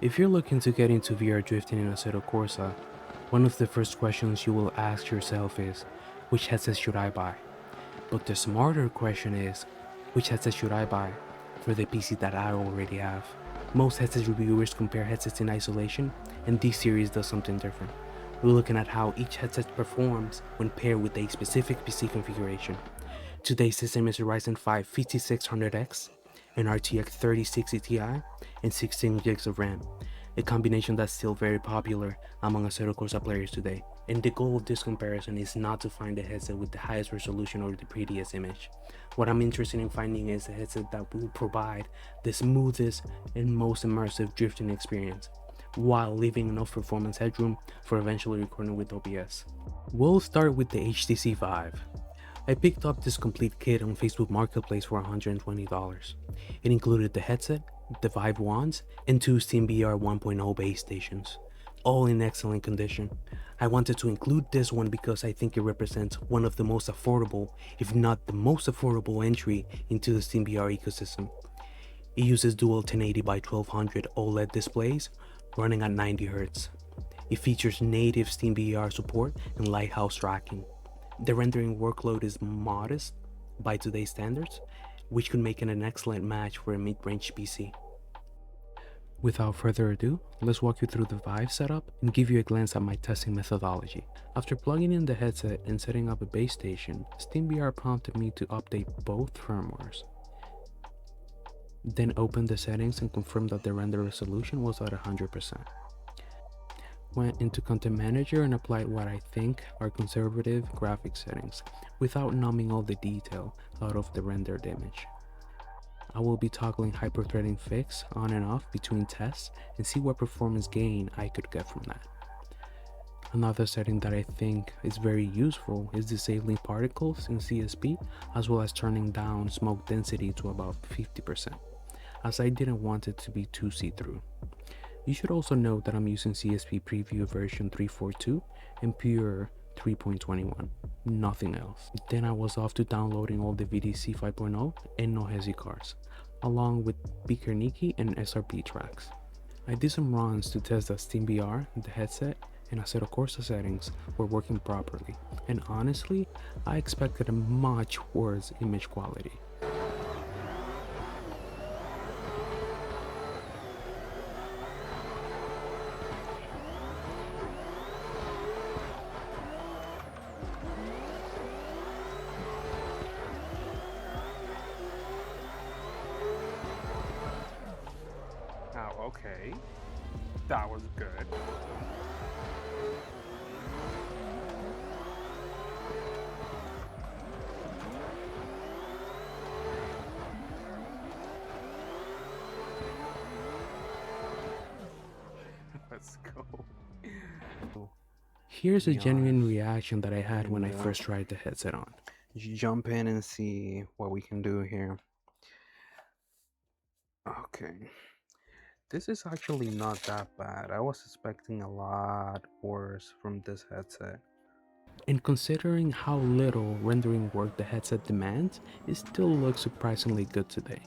If you're looking to get into VR drifting in Assetto Corsa, one of the first questions you will ask yourself is, which headset should I buy? But the smarter question is, which headset should I buy for the PC that I already have? Most headset reviewers compare headsets in isolation, and this series does something different. We're looking at how each headset performs when paired with a specific PC configuration. Today's system is a Ryzen 5 5600X, an RTX 3060 Ti, and 16GB of RAM, a combination that's still very popular among Assetto Corsa players today. And the goal of this comparison is not to find the headset with the highest resolution or the prettiest image. What I'm interested in finding is a headset that will provide the smoothest and most immersive drifting experience, while leaving enough performance headroom for eventually recording with OBS. We'll start with the HTC Vive. I picked up this complete kit on Facebook Marketplace for $120. It included the headset, the Vive wands, and two SteamVR 1.0 base stations, all in excellent condition. I wanted to include this one because I think it represents one of the most affordable, if not the most affordable entry into the SteamVR ecosystem. It uses dual 1080 by 1200 OLED displays running at 90 Hz. It features native SteamVR support and lighthouse tracking. The rendering workload is modest by today's standards, which could make it an excellent match for a mid-range PC. Without further ado, let's walk you through the Vive setup and give you a glance at my testing methodology. After plugging in the headset and setting up a base station, SteamVR prompted me to update both firmwares. Then open the settings and confirm that the render resolution was at 100%. Went into Content Manager and applied what I think are conservative graphic settings without numbing all the detail out of the rendered image. I will be toggling hyperthreading fix on and off between tests and see what performance gain I could get from that. Another setting that I think is very useful is disabling particles in CSP, as well as turning down smoke density to about 50%, as I didn't want it to be too see-through. You should also note that I'm using CSP Preview version 3.42 and Pure 3.21, nothing else. Then I was off to downloading all the VDC 5.0 and Nohesi cards, along with Bikernieki and SRP tracks. I did some runs to test that SteamVR, the headset, and Assetto Corsa settings were working properly, and honestly, I expected a much worse image quality. Oh, okay. That was good. Let's go. Here's a genuine reaction that I had when I first tried the headset on. Jump in and see what we can do here. Okay. This is actually not that bad. I was expecting a lot worse from this headset. And considering how little rendering work the headset demands, it still looks surprisingly good today.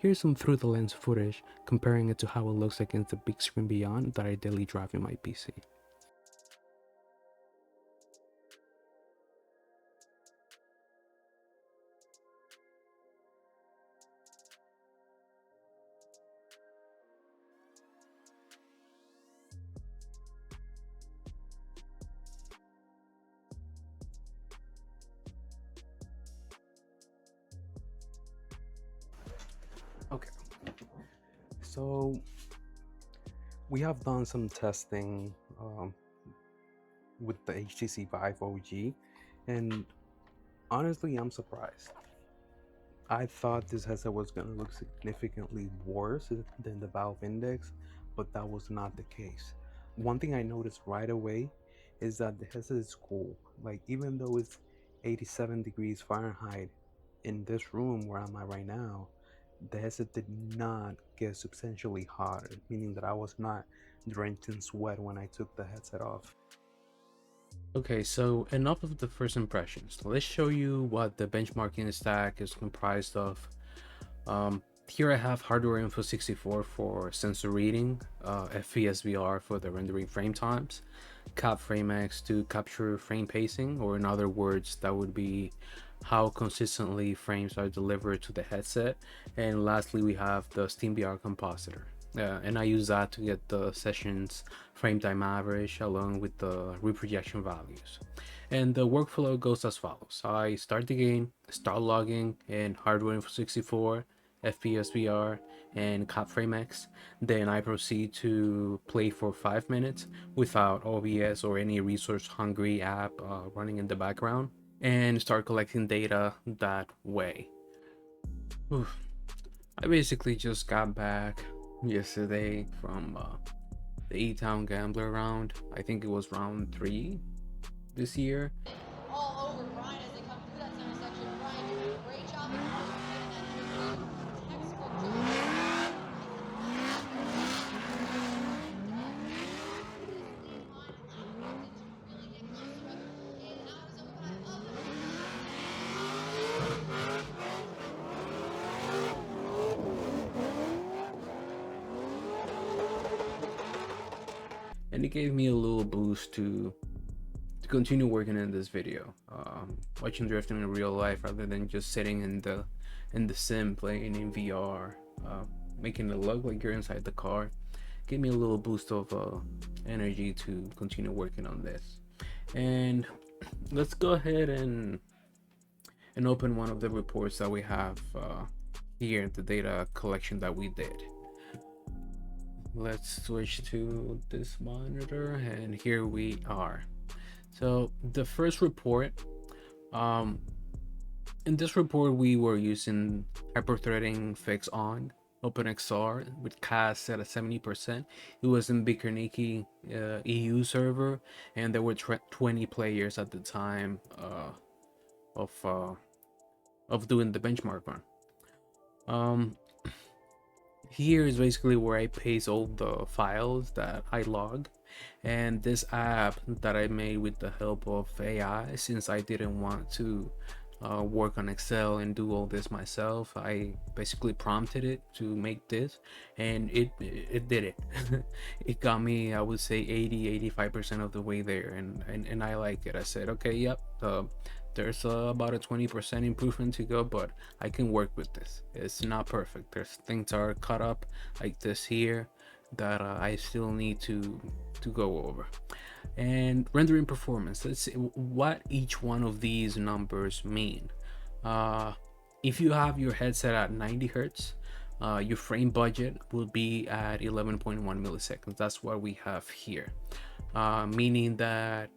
Here's some through the lens footage comparing it to how it looks against the big screen beyond that I daily drive in my PC. Okay, so we have done some testing with the HTC Vive OG, and honestly, I'm surprised. I thought this headset was going to look significantly worse than the Valve Index, but that was not the case. One thing I noticed right away is that the headset is cool. Like, even though it's 87 degrees Fahrenheit in this room where I'm at right now, the headset did not get substantially hotter, meaning that I was not drenched in sweat when I took the headset off. Okay, so enough of the first impressions. Let's show you what the benchmarking stack is comprised of. Here I have hardware info 64 for sensor reading, fpsVR for the rendering frame times, CapFrameX to capture frame pacing, or in other words, that would be how consistently frames are delivered to the headset. And lastly, we have the SteamVR compositor. And I use that to get the sessions frame time average along with the reprojection values. And the workflow goes as follows. I start the game, start logging in hardware info 64, fpsVR, and CapFrameX. Then I proceed to play for 5 minutes without OBS or any resource hungry app running in the background and start collecting data that way. Oof. I basically just got back yesterday from the E-Town Gambler round. I think it was round 3 this year. All over Brian as they come through that center section. Brian doing a great job of getting that textbook And it gave me a little boost to continue working in this video, watching drifting in real life rather than just sitting in the sim playing in VR, making it look like you're inside the car. Gave me a little boost of energy to continue working on this. And let's go ahead and open one of the reports that we have here, the data collection that we did. Let's switch to this monitor, and here we are. So the first report, in this report we were using hyperthreading fix on OpenXR with CAS set at 70%. It was in Bikernieki EU server, and there were 20 players at the time of doing the benchmark run. Here is basically where I paste all the files that I log, and this app that I made with the help of AI, since I didn't want to work on Excel and do all this myself, I basically prompted it to make this, and it did it. It got me, I would say 80-85% of the way there, and I like it. I said, okay, yep, there's about a 20% improvement to go, but I can work with this. It's not perfect. There's things that are cut up like this here that I still need to go over. And rendering performance, let's see what each one of these numbers mean. If you have your headset at 90 hertz, your frame budget will be at 11.1 milliseconds. That's what we have here, meaning that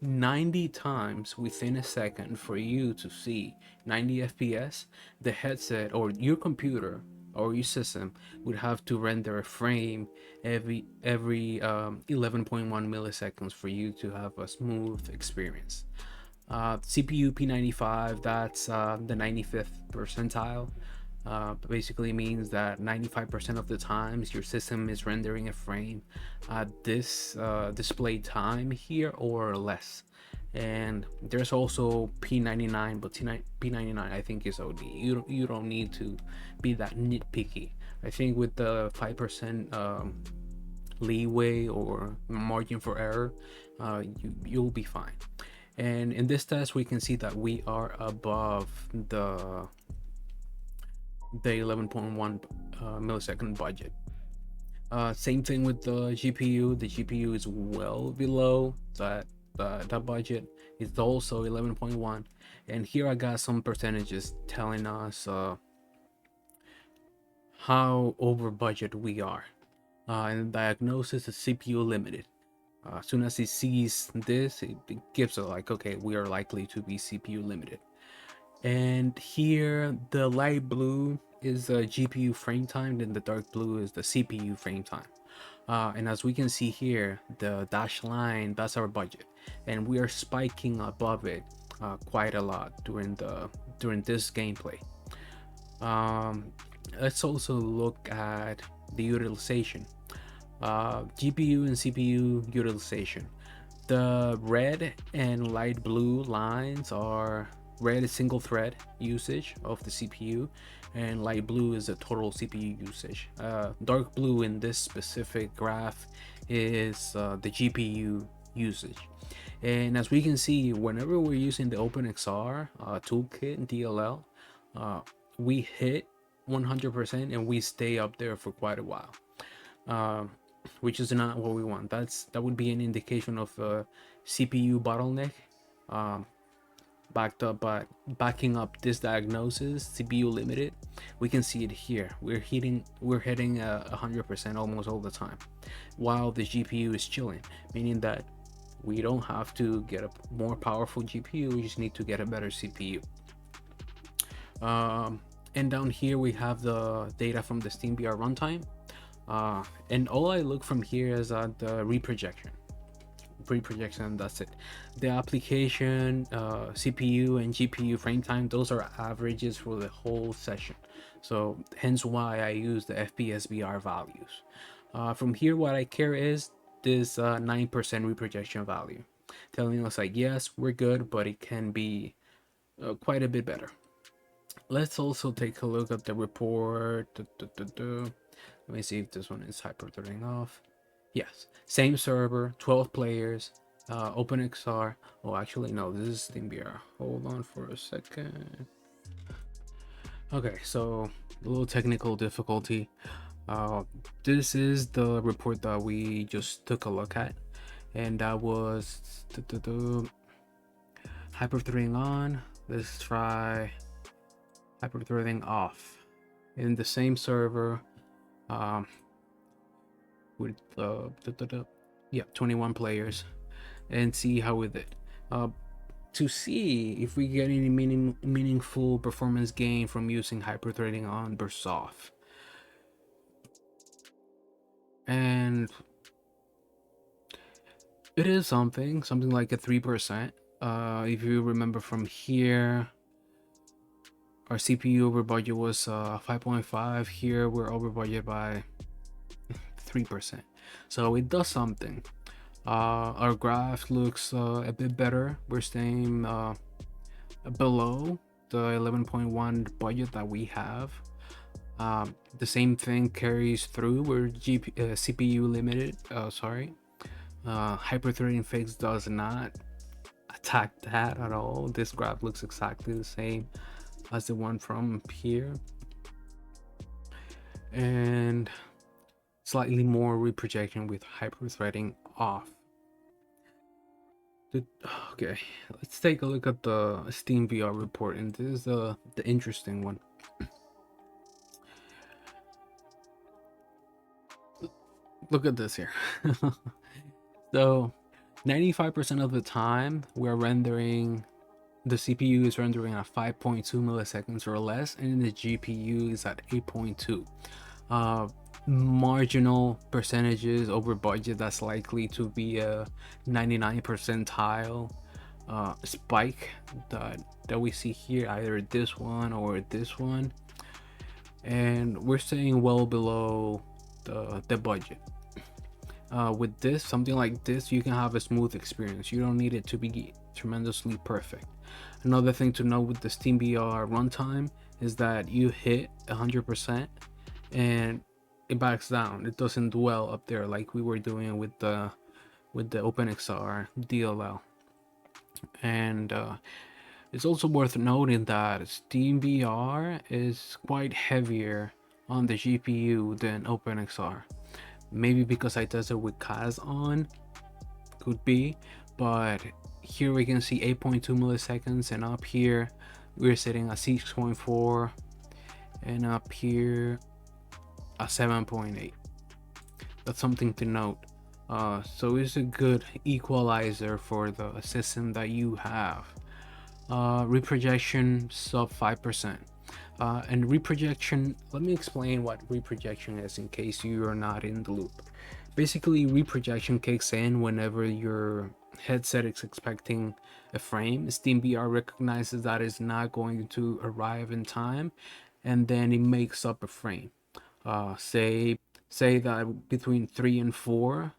90 times within a second for you to see 90 fps, the headset or your computer or your system would have to render a frame every 11.1 milliseconds for you to have a smooth experience. CPU P95, that's the 95th percentile. Basically means that 95% of the times your system is rendering a frame at this display time here or less. And there's also P99, but P99 I think is OD. You don't need to be that nitpicky. I think with the 5% leeway or margin for error, you'll be fine. And in this test, we can see that we are above the 11.1 millisecond budget. Same thing with the GPU. The GPU is well below that budget. It's also 11.1. And here I got some percentages telling us how over budget we are. And the diagnosis is CPU limited. As soon as it sees this, it gives it like, okay, we are likely to be CPU limited. And here the light blue is the GPU frame time, and the dark blue is the CPU frame time. And as we can see here, the dashed line, that's our budget, and we are spiking above it quite a lot during this gameplay. Let's also look at the utilization, GPU and CPU utilization. The red and light blue lines are red is single thread usage of the CPU, and light blue is the total CPU usage. Dark blue in this specific graph is the GPU usage. And as we can see, whenever we're using the OpenXR toolkit DLL, we hit 100% and we stay up there for quite a while, which is not what we want. That would be an indication of a CPU bottleneck. Backing up this diagnosis, CPU limited, we can see it here. We're hitting 100% almost all the time, while the GPU is chilling, meaning that we don't have to get a more powerful GPU, we just need to get a better CPU. And down here we have the data from the SteamVR runtime, and all I look from here is at the reprojection, that's it. The application, CPU and GPU frame time, those are averages for the whole session, so hence why I use the fpsVR values. From here, what I care is this 9% reprojection value, telling us like, yes, we're good, but it can be quite a bit better. Let's also take a look at the report. Let me see if this one is hyperthreading off. Yes, same server, 12 players, OpenXR. Oh, actually, no, this is SteamVR. Hold on for a second. Okay, so a little technical difficulty. This is the report that we just took a look at, and that was hyperthreading on. Let's try hyperthreading off in the same server. With 21 players, and see how we did. To see if we get any meaningful performance gain from using hyperthreading on versus off. And it is something like a 3%. If you remember from here, our CPU over budget was 5.5. Here we're over budget by 3%, so it does something. Our graph looks a bit better. We're staying below the 11.1 budget that we have. The same thing carries through. We're CPU limited. Hyperthreading fix does not attack that at all. This graph looks exactly the same as the one from here, and slightly more reprojection with hyperthreading off. Okay, let's take a look at the SteamVR report, and this is the interesting one. Look at this here. So 95% of the time we're rendering, the CPU is rendering at 5.2 milliseconds or less, and the GPU is at 8.2. Marginal percentages over budget, that's likely to be a 99 percentile spike that we see here, either this one or this one, and we're staying well below the budget. With this, something like this, you can have a smooth experience. You don't need it to be tremendously perfect. Another thing to note with the SteamVR runtime is that you hit 100% and it backs down. It doesn't dwell up there like we were doing with the OpenXR DLL. And it's also worth noting that SteamVR is quite heavier on the GPU than OpenXR. Maybe because I tested with CAS on, could be, but here we can see 8.2 milliseconds, and up here we're sitting at 6.4, and up here at 7.8. That's something to note. So it's a good equalizer for the system that you have. Reprojection sub 5%. And reprojection, let me explain what reprojection is in case you are not in the loop. Basically, reprojection kicks in whenever your headset is expecting a frame. SteamVR recognizes that it's not going to arrive in time, and then it makes up a frame. Say that between 3 and 4,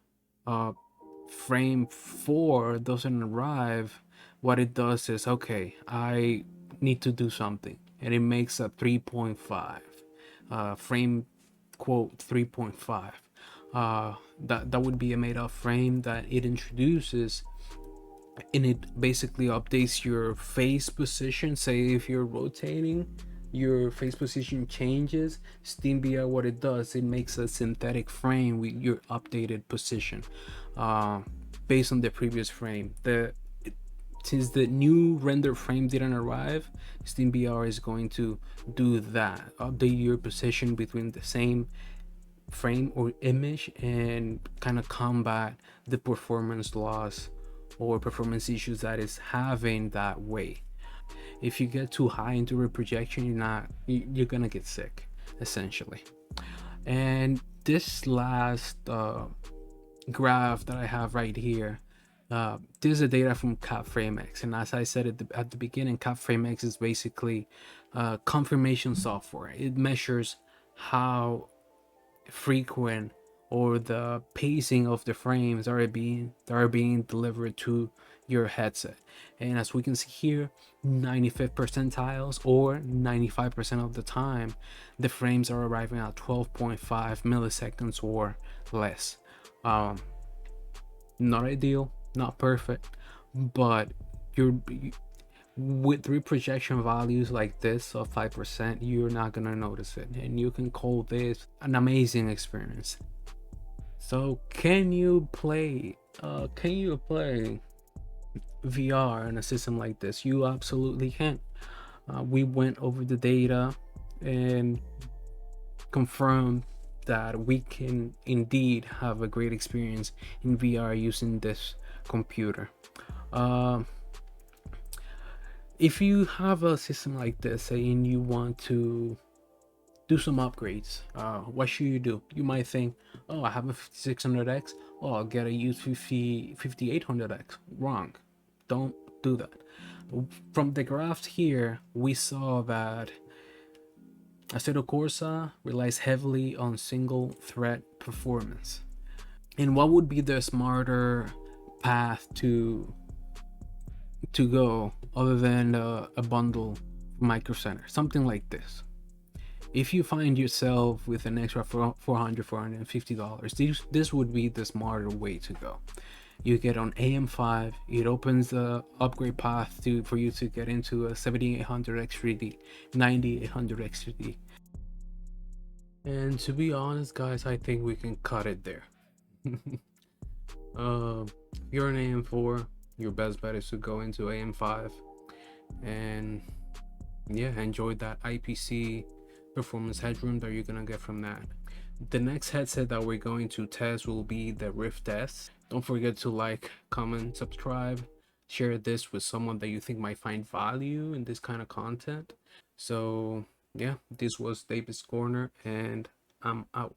frame 4 doesn't arrive. What it does is, okay, I need to do something, and it makes a 3.5 frame quote 3.5. That would be a made up frame that it introduces, and it basically updates your face position. Say if you're rotating, your face position changes. SteamVR, what it does, it makes a synthetic frame with your updated position based on the previous frame. Since the new render frame didn't arrive, SteamVR is going to do that, update your position between the same frame or image, and kind of combat the performance loss or performance issues that is having that way. If you get too high into reprojection, you're gonna get sick essentially. And this last graph that I have right here, this is the data from CapFrameX, and as I said at the beginning, CapFrameX is basically confirmation software. It measures how frequent or the pacing of the frames that are being delivered to your headset. And as we can see here, 95th percentiles or 95% of the time, the frames are arriving at 12.5 milliseconds or less. Not ideal, not perfect, but with reprojection values like this of 5%, you're not gonna notice it, and you can call this an amazing experience. So can you play VR in a system like this? You absolutely can. We went over the data and confirmed that we can indeed have a great experience in VR using this computer. If you have a system like this, say, and you want to do some upgrades, what should you do? You might think, oh, I have a 5600X, oh, I'll get a used 5800X. Wrong. Don't do that. From the graphs here, we saw that Assetto Corsa relies heavily on single thread performance. And what would be the smarter path to go other than a bundle Micro Center? Something like this. If you find yourself with an extra $450, this would be the smarter way to go. You get on AM5, it opens the upgrade path for you to get into a 7800X3D, 9800X3D. And to be honest, guys, I think we can cut it there. You're an AM4, your best bet is to go into AM5 and yeah, enjoy that IPC performance headroom that you're gonna get from that. The next headset that we're going to test will be the Rift S. Don't forget to like, comment, subscribe, share this with someone that you think might find value in this kind of content. So yeah, this was David's Corner, and I'm out.